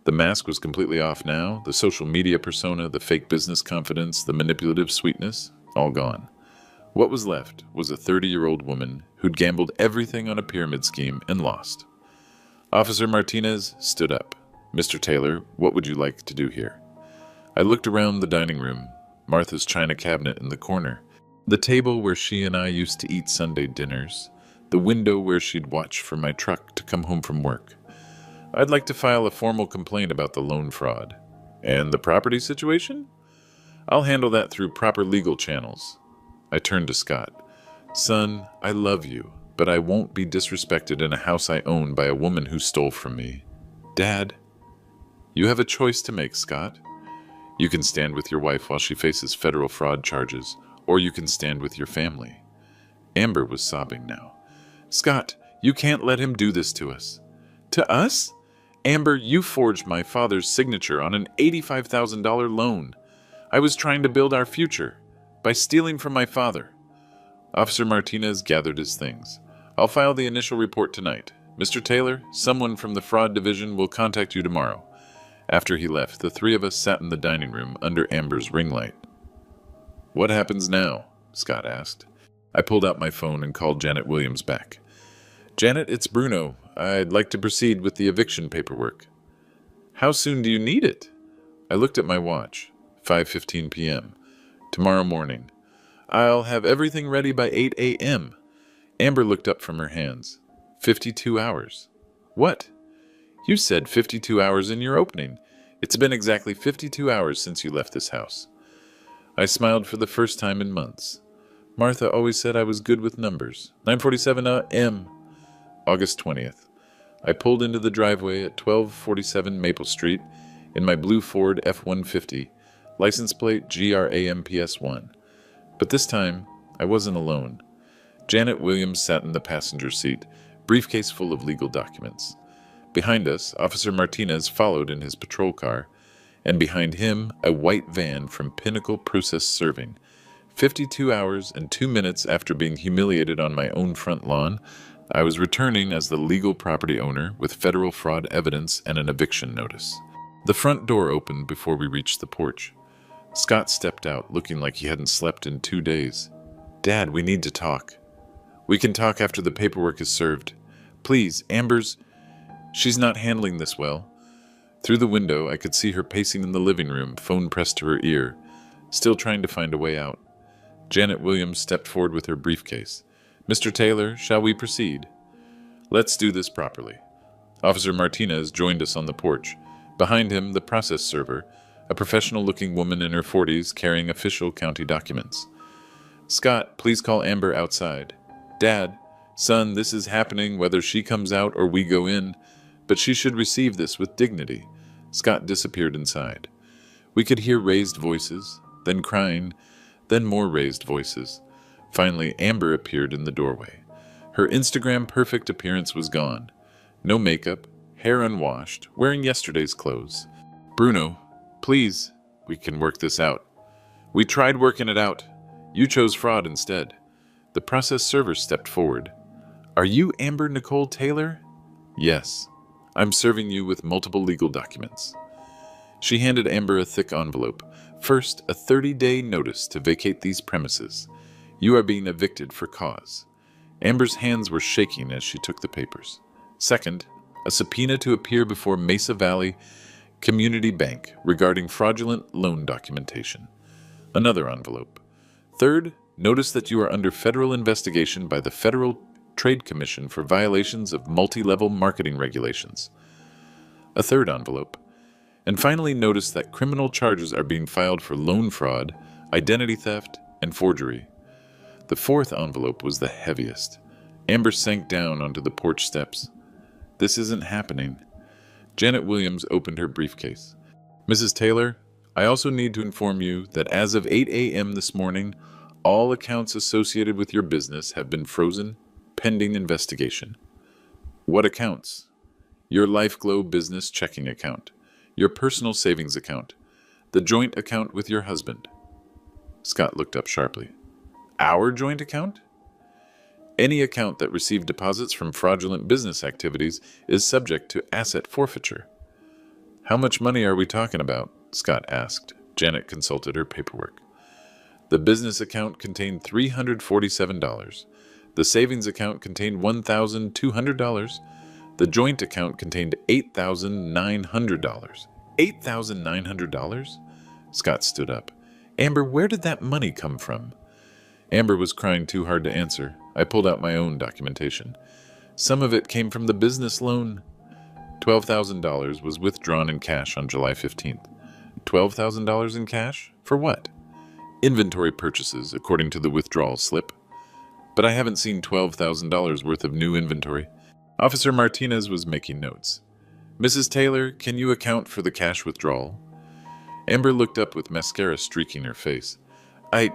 The mask was completely off now, the social media persona, the fake business confidence, the manipulative sweetness, all gone. What was left was a 30-year-old woman who'd gambled everything on a pyramid scheme and lost. Officer Martinez stood up. Mr. Taylor, what would you like to do here? I looked around the dining room, Martha's china cabinet in the corner, the table where she and I used to eat Sunday dinners, the window where she'd watch for my truck to come home from work. I'd like to file a formal complaint about the loan fraud. And the property situation? I'll handle that through proper legal channels. I turned to Scott. Son, I love you, but I won't be disrespected in a house I own by a woman who stole from me. Dad, you have a choice to make, Scott. You can stand with your wife while she faces federal fraud charges, or you can stand with your family. Amber was sobbing now. Scott, you can't let him do this to us. To us? Amber, you forged my father's signature on an $85,000 loan. I was trying to build our future by stealing from my father. Officer Martinez gathered his things. I'll file the initial report tonight. Mr. Taylor, someone from the fraud division will contact you tomorrow. After he left, the three of us sat in the dining room under Amber's ring light. What happens now? Scott asked. I pulled out my phone and called Janet Williams back. Janet, it's Bruno. I'd like to proceed with the eviction paperwork. How soon do you need it? I looked at my watch. 5:15 p.m. Tomorrow morning. I'll have everything ready by 8 a.m. Amber looked up from her hands. 52 hours. What? You said 52 hours in your opening. It's been exactly 52 hours since you left this house. I smiled for the first time in months. Martha always said I was good with numbers. 9:47 a.m. August 20th. I pulled into the driveway at 1247 Maple Street in my blue Ford F-150, license plate GRAMPS1. But this time, I wasn't alone. Janet Williams sat in the passenger seat, briefcase full of legal documents. Behind us, Officer Martinez followed in his patrol car, and behind him, a white van from Pinnacle Process Serving. 52 hours and 2 minutes after being humiliated on my own front lawn, I was returning as the legal property owner with federal fraud evidence and an eviction notice. The front door opened before we reached the porch. Scott stepped out, looking like he hadn't slept in 2 days. Dad, we need to talk. We can talk after the paperwork is served. Please, she's not handling this well. Through the window, I could see her pacing in the living room, phone pressed to her ear, still trying to find a way out. Janet Williams stepped forward with her briefcase. Mr. Taylor, shall we proceed? Let's do this properly. Officer Martinez joined us on the porch. Behind him, the process server, a professional-looking woman in her 40s carrying official county documents. Scott, please call Amber outside. Dad, son, this is happening whether she comes out or we go in, but she should receive this with dignity. Scott disappeared inside. We could hear raised voices, then crying, then more raised voices. Finally, Amber appeared in the doorway. Her Instagram-perfect appearance was gone. No makeup, hair unwashed, wearing yesterday's clothes. Bruno, please, we can work this out. We tried working it out. You chose fraud instead. The process server stepped forward. Are you Amber Nicole Taylor? Yes. I'm serving you with multiple legal documents. She handed Amber a thick envelope. First, a 30-day notice to vacate these premises. You are being evicted for cause. Amber's hands were shaking as she took the papers. Second, a subpoena to appear before Mesa Valley Community Bank regarding fraudulent loan documentation. Another envelope. Third, notice that you are under federal investigation by the Federal Trade Commission for violations of multi-level marketing regulations. A third envelope. And finally, notice that criminal charges are being filed for loan fraud, identity theft, and forgery. The fourth envelope was the heaviest. Amber sank down onto the porch steps. This isn't happening. Janet Williams opened her briefcase. Mrs. Taylor, I also need to inform you that as of 8 a.m. this morning, all accounts associated with your business have been frozen, pending investigation. What accounts? your LifeGlow business checking account, your personal savings account, the joint account with your husband. Scott looked up sharply. Our joint account? Any account that received deposits from fraudulent business activities is subject to asset forfeiture. How much money are we talking about? Scott asked. Janet consulted her paperwork. The business account contained $347. The savings account contained $1,200. The joint account contained $8,900. $8,900? Scott stood up. Amber, where did that money come from? Amber was crying too hard to answer. I pulled out my own documentation. Some of it came from the business loan. $12,000 was withdrawn in cash on July 15th. $12,000 in cash? For what? Inventory purchases, according to the withdrawal slip. But I haven't seen $12,000 worth of new inventory. Officer Martinez was making notes. Mrs. Taylor, can you account for the cash withdrawal? Amber looked up with mascara streaking her face. I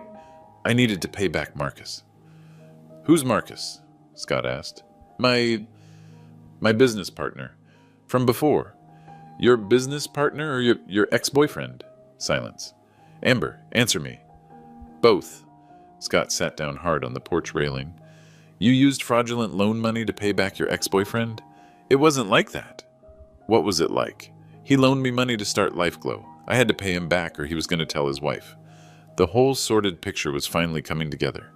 needed to pay back Marcus. Who's Marcus? Scott asked. My business partner. From before. Your business partner or your ex-boyfriend? Silence. Amber, answer me. Both. Scott sat down hard on the porch railing. You used fraudulent loan money to pay back your ex-boyfriend? It wasn't like that. What was it like? He loaned me money to start LifeGlow. I had to pay him back or he was going to tell his wife. The whole sordid picture was finally coming together.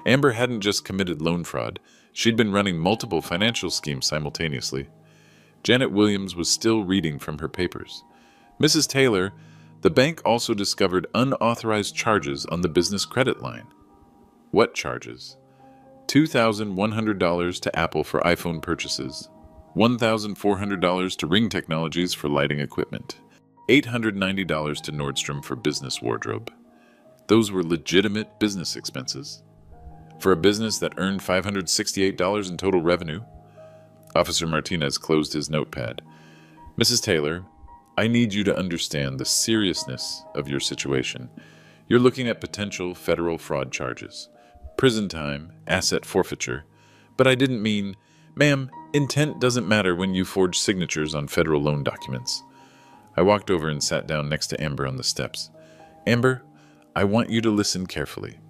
Amber hadn't just committed loan fraud. She'd been running multiple financial schemes simultaneously. Janet Williams was still reading from her papers. Mrs. Taylor, the bank also discovered unauthorized charges on the business credit line. What charges? $2,100 to Apple for iPhone purchases, $1,400 to Ring Technologies for lighting equipment, $890 to Nordstrom for business wardrobe. Those were legitimate business expenses. For a business that earned $568 in total revenue. Officer Martinez closed his notepad. Mrs. Taylor, I need you to understand the seriousness of your situation. You're looking at potential federal fraud charges, prison time, asset forfeiture. But I didn't mean, ma'am, intent doesn't matter when you forge signatures on federal loan documents. I walked over and sat down next to Amber on the steps. Amber, I want you to listen carefully.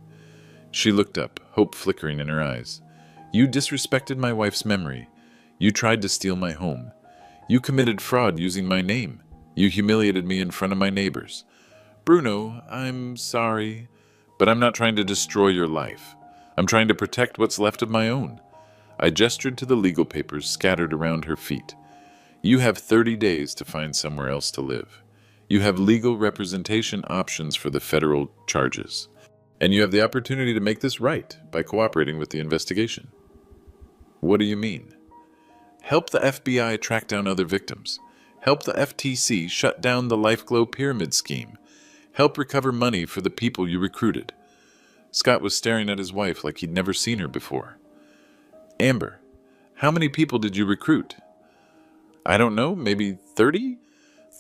She looked up, hope flickering in her eyes. You disrespected my wife's memory. You tried to steal my home. You committed fraud using my name. You humiliated me in front of my neighbors. Bruno, I'm sorry, but I'm not trying to destroy your life. I'm trying to protect what's left of my own. I gestured to the legal papers scattered around her feet. You have 30 days to find somewhere else to live. You have legal representation options for the federal charges. And you have the opportunity to make this right by cooperating with the investigation. What do you mean? Help the FBI track down other victims. Help the FTC shut down the LifeGlow pyramid scheme. Help recover money for the people you recruited. Scott was staring at his wife like he'd never seen her before. Amber, how many people did you recruit? I don't know, maybe 30?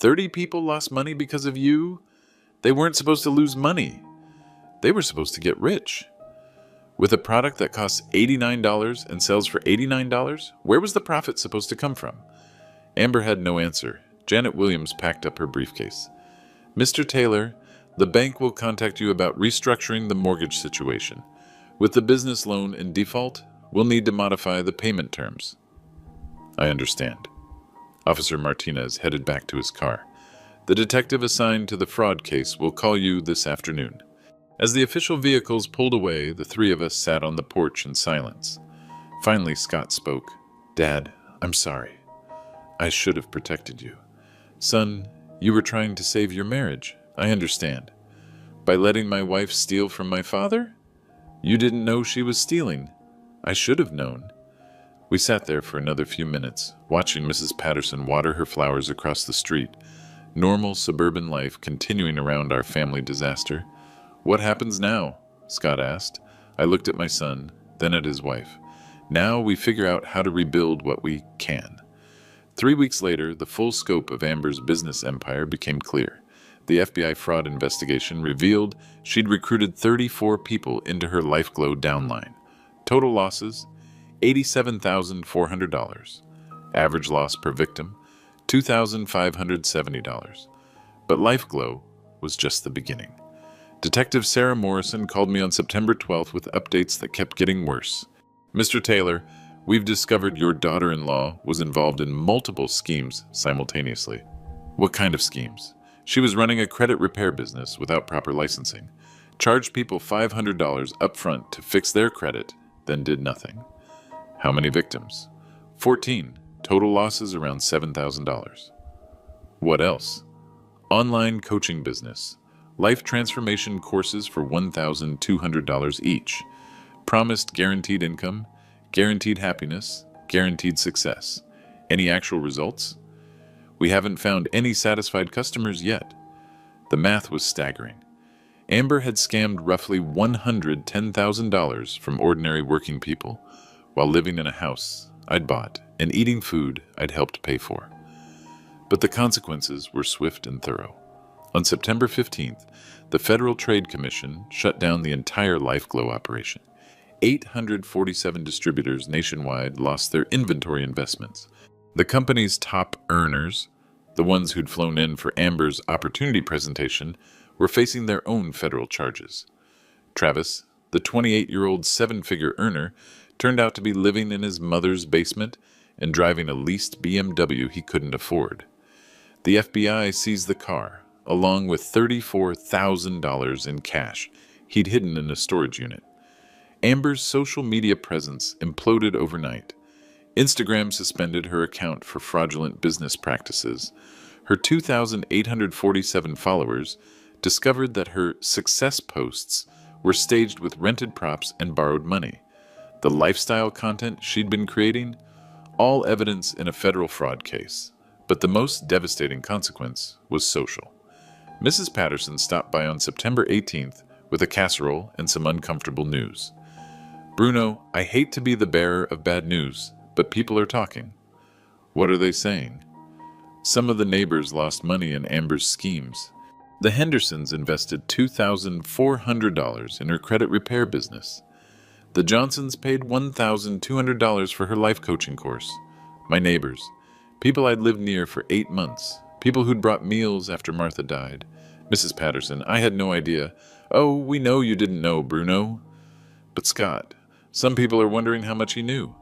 30 people lost money because of you? They weren't supposed to lose money. They were supposed to get rich. With a product that costs $89 and sells for $89, where was the profit supposed to come from? Amber had no answer. Janet Williams packed up her briefcase. Mr. Taylor, the bank will contact you about restructuring the mortgage situation. With the business loan in default, we'll need to modify the payment terms. I understand. Officer Martinez headed back to his car. The detective assigned to the fraud case will call you this afternoon. As the official vehicles pulled away, the three of us sat on the porch in silence. Finally, Scott spoke. Dad, I'm sorry. I should have protected you. Son, you were trying to save your marriage. I understand. By letting my wife steal from my father? You didn't know she was stealing. I should have known. We sat there for another few minutes, watching Mrs. Patterson water her flowers across the street. Normal suburban life continuing around our family disaster. What happens now? Scott asked. I looked at my son, then at his wife. Now we figure out how to rebuild what we can. 3 weeks later, the full scope of Amber's business empire became clear. The FBI fraud investigation revealed she'd recruited 34 people into her LifeGlow downline. Total losses, $87,400. Average loss per victim, $2,570. But LifeGlow was just the beginning. Detective Sarah Morrison called me on September 12th with updates that kept getting worse. Mr. Taylor, we've discovered your daughter-in-law was involved in multiple schemes simultaneously. What kind of schemes? She was running a credit repair business without proper licensing, charged people $500 upfront to fix their credit, then did nothing. How many victims? 14. Total losses around $7,000. What else? Online coaching business. Life transformation courses for $1,200 each. Promised guaranteed income, guaranteed happiness, guaranteed success. Any actual results? We haven't found any satisfied customers yet. The math was staggering. Amber had scammed roughly $110,000 from ordinary working people while living in a house I'd bought and eating food I'd helped pay for. But the consequences were swift and thorough. On September 15th, the Federal Trade Commission shut down the entire LifeGlow operation. 847 distributors nationwide lost their inventory investments. The company's top earners, the ones who'd flown in for Amber's opportunity presentation, were facing their own federal charges. Travis, the 28-year-old seven-figure earner, turned out to be living in his mother's basement and driving a leased BMW he couldn't afford. The FBI seized the car, along with $34,000 in cash he'd hidden in a storage unit. Amber's social media presence imploded overnight. Instagram suspended her account for fraudulent business practices. Her 2,847 followers discovered that her success posts were staged with rented props and borrowed money. The lifestyle content she'd been creating, all evidence in a federal fraud case. But the most devastating consequence was social. Mrs. Patterson stopped by on September 18th with a casserole and some uncomfortable news. Bruno, I hate to be the bearer of bad news, but people are talking. What are they saying? Some of the neighbors lost money in Amber's schemes. The Hendersons invested $2,400 in her credit repair business. The Johnsons paid $1,200 for her life coaching course. My neighbors, people I'd lived near for 8 months, people who'd brought meals after Martha died. Mrs. Patterson, I had no idea. Oh, we know you didn't know, Bruno. But Scott, some people are wondering how much he knew.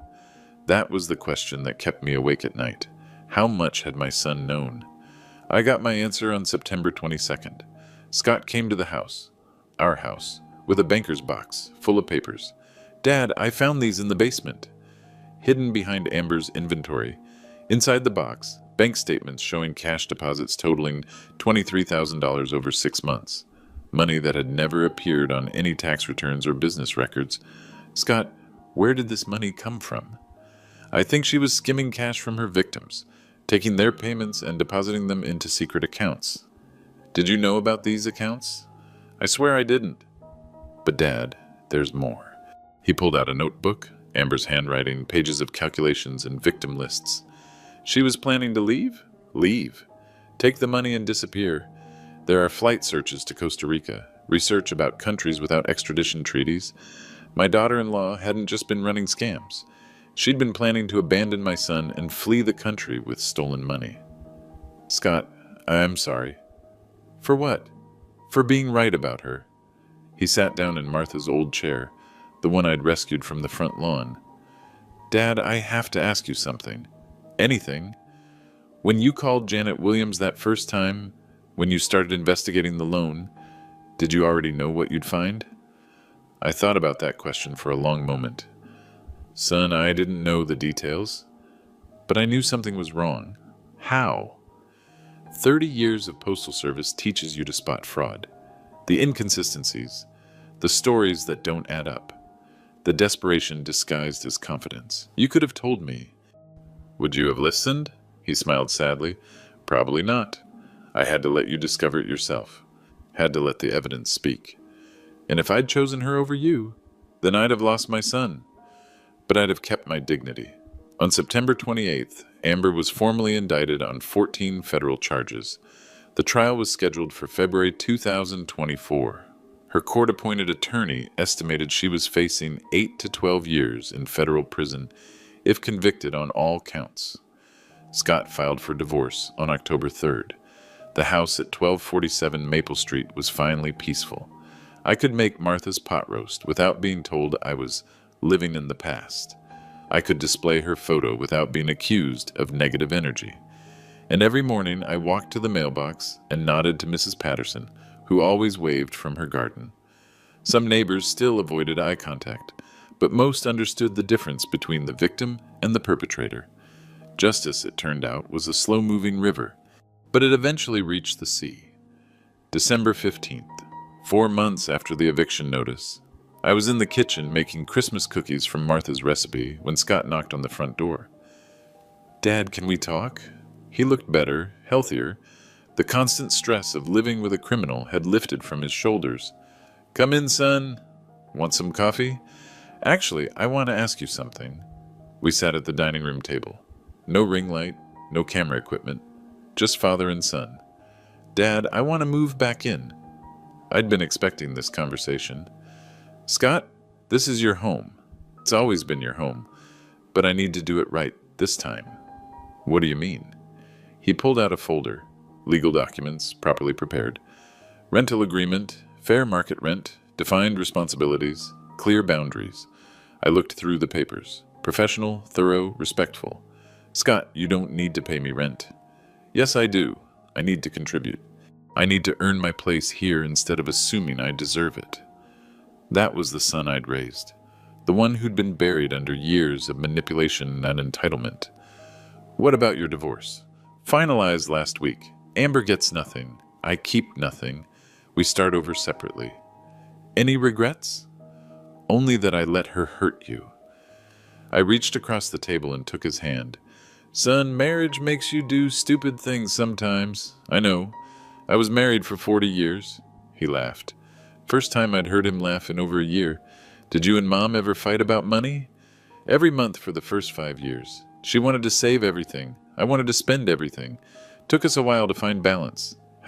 That was the question that kept me awake at night. How much had my son known? I got my answer on September 22nd. Scott came to the house, our house, with a banker's box full of papers. Dad, I found these in the basement. Hidden behind Amber's inventory. Inside the box, bank statements showing cash deposits totaling $23,000 over 6 months. Money that had never appeared on any tax returns or business records. Scott, where did this money come from? I think she was skimming cash from her victims, taking their payments and depositing them into secret accounts. Did you know about these accounts? I swear I didn't. But Dad, there's more. He pulled out a notebook, Amber's handwriting, pages of calculations and victim lists. She was planning to leave? Leave. Take the money and disappear. There are flight searches to Costa Rica, research about countries without extradition treaties. My daughter-in-law hadn't just been running scams. She'd been planning to abandon my son and flee the country with stolen money. Scott, I'm sorry. For what? For being right about her. He sat down in Martha's old chair, the one I'd rescued from the front lawn. Dad, I have to ask you something. Anything. When you called Janet Williams that first time, when you started investigating the loan, did you already know what you'd find? I thought about that question for a long moment. Son, I didn't know the details, but I knew something was wrong. How? 30 years of postal service teaches you to spot fraud, the inconsistencies, the stories that don't add up, the desperation disguised as confidence. You could have told me. Would you have listened? He smiled sadly. Probably not. I had to let you discover it yourself. Had to let the evidence speak. And if I'd chosen her over you, then I'd have lost my son. But I'd have kept my dignity. On September 28th, Amber was formally indicted on 14 federal charges. The trial was scheduled for February 2024. Her court-appointed attorney estimated she was facing 8 to 12 years in federal prison if convicted on all counts. Scott filed for divorce on October 3rd. The house at 1247 Maple Street was finally peaceful. I could make Martha's pot roast without being told I was living in the past. I could display her photo without being accused of negative energy. And every morning I walked to the mailbox and nodded to Mrs. Patterson, who always waved from her garden. Some neighbors still avoided eye contact, but most understood the difference between the victim and the perpetrator. Justice, it turned out, was a slow-moving river, but it eventually reached the sea. December 15th, 4 months after the eviction notice. I was in the kitchen making Christmas cookies from Martha's recipe when Scott knocked on the front door. "Dad, can we talk?" He looked better, healthier. The constant stress of living with a criminal had lifted from his shoulders. "Come in, son. Want some coffee?" "Actually, I want to ask you something." We sat at the dining room table. No ring light, no camera equipment, just father and son. "Dad, I want to move back in." I'd been expecting this conversation. "Scott, this is your home. It's always been your home, but I need to do it right this time." "What do you mean?" He pulled out a folder, legal documents properly prepared, rental agreement, fair market rent, defined responsibilities, clear boundaries. I looked through the papers. Professional, thorough, respectful. "Scott, you don't need to pay me rent." "Yes, I do. I need to contribute. I need to earn my place here instead of assuming I deserve it." That was the son I'd raised, the one who'd been buried under years of manipulation and entitlement. "What about your divorce?" "Finalized last week. Amber gets nothing. I keep nothing. We start over separately." "Any regrets?" "Only that I let her hurt you." I reached across the table and took his hand. "Son, marriage makes you do stupid things sometimes. I know. I was married for 40 years. He laughed. First time I'd heard him laugh in over a year. "Did you and Mom ever fight about money?" "Every month for the first 5 years. She wanted to save everything. I wanted to spend everything. Took us a while to find balance.